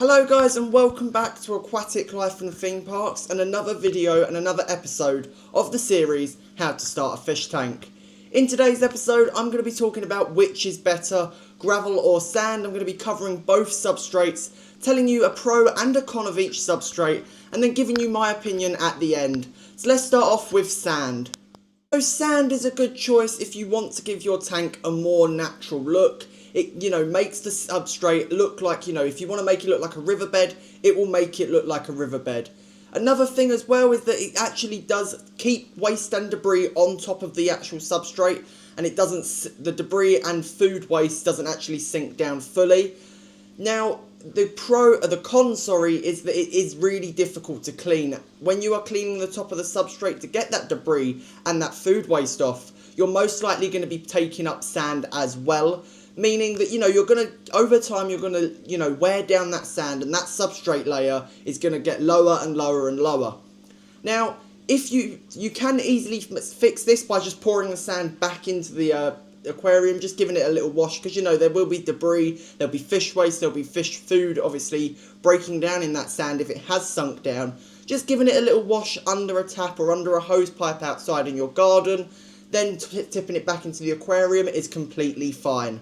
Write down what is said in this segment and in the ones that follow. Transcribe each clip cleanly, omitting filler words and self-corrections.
Hello guys and welcome back to Aquatic Life and Theme Parks and another video and another episode of the series How to Start a Fish Tank. In today's episode I'm going to be talking about which is better, gravel or sand. I'm going to be covering both substrates, telling you a pro and a con of each substrate and then giving you my opinion at the end. So let's start off with sand. So sand is a good choice if you want to give your tank a more natural look. It, makes the substrate look like, if you want to make it look like a riverbed, it will make it look like a riverbed. Another thing as well is that it actually does keep waste and debris on top of the actual substrate, and it doesn't, the debris and food waste doesn't actually sink down fully. Now, the con, is that it is really difficult to clean. When you are cleaning the top of the substrate to get that debris and that food waste off, you're most likely going to be taking up sand as well. Meaning that, you're going to, over time, you're going to, wear down that sand and that substrate layer is going to get lower and lower and lower. Now, if you can easily fix this by just pouring the sand back into the aquarium, just giving it a little wash, because, there will be debris, there'll be fish waste, there'll be fish food, obviously, breaking down in that sand if it has sunk down. Just giving it a little wash under a tap or under a hose pipe outside in your garden, then tipping it back into the aquarium is completely fine.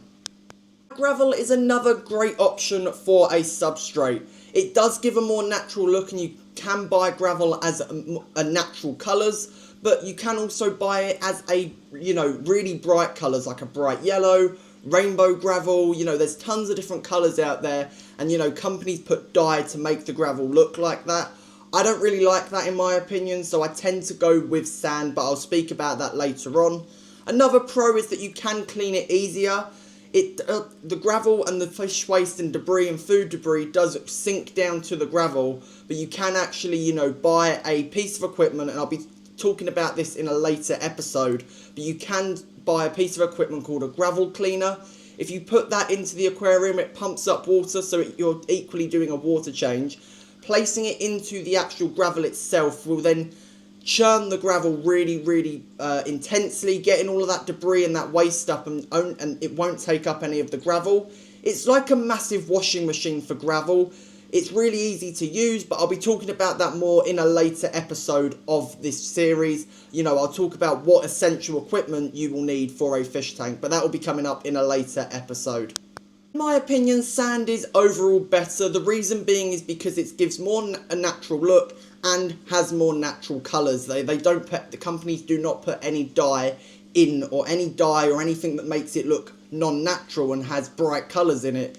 Gravel is another great option for a substrate. It does give a more natural look, and you can buy gravel as a natural colours, but you can also buy it as a, really bright colours, like a bright yellow, rainbow gravel. There's tons of different colours out there, and companies put dye to make the gravel look like that. I don't really like that in my opinion, so I tend to go with sand, but I'll speak about that later on. Another pro is that you can clean it easier. The gravel and the fish waste and debris and food debris does sink down to the gravel, but you can actually, buy a piece of equipment, and I'll be talking about this in a later episode, but you can buy a piece of equipment called a gravel cleaner. If you put that into the aquarium, it pumps up water, so you're equally doing a water change. Placing it into the actual gravel itself will then churn the gravel really intensely, getting all of that debris and that waste up, and it won't take up any of the gravel. It's like a massive washing machine for gravel. It's really easy to use, but I'll be talking about that more in a later episode of this series. I'll talk about what essential equipment you will need for a fish tank, but that will be coming up in a later episode. In my opinion, sand is overall better. The reason being is because it gives more a natural look and has more natural colours. The companies do not put any dye in, or anything that makes it look non-natural and has bright colours in it.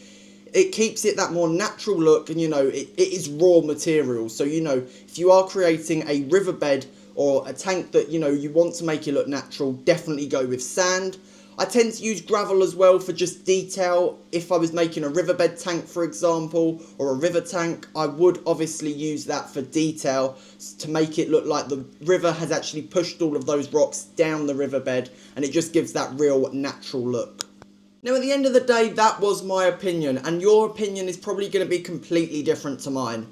It keeps it that more natural look, and it is raw material. So if you are creating a riverbed or a tank that you want to make it look natural, definitely go with sand. I tend to use gravel as well for just detail. If I was making a riverbed tank, for example, or a river tank, I would obviously use that for detail to make it look like the river has actually pushed all of those rocks down the riverbed, and it just gives that real natural look. Now, at the end of the day, that was my opinion, and your opinion is probably going to be completely different to mine.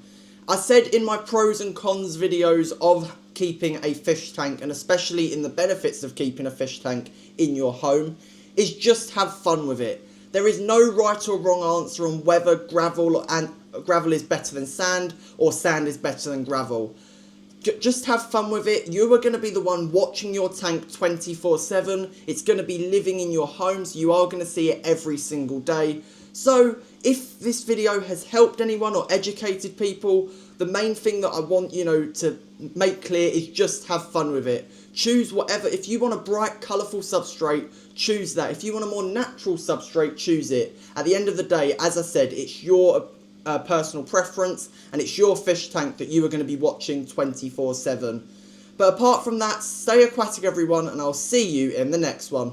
I said in my pros and cons videos of keeping a fish tank, and especially in the benefits of keeping a fish tank in your home, is just have fun with it. There is no right or wrong answer on whether gravel is better than sand or sand is better than gravel. Just have fun with it. You are going to be the one watching your tank 24/7. It's going to be living in your home, so you are going to see it every single day. So if this video has helped anyone or educated people, the main thing that I want to make clear is just have fun with it. Choose whatever. If you want a bright, colourful substrate, choose that. If you want a more natural substrate, choose it. At the end of the day, as I said, it's your personal preference, and it's your fish tank that you are going to be watching 24/7. But apart from that, stay aquatic everyone, and I'll see you in the next one.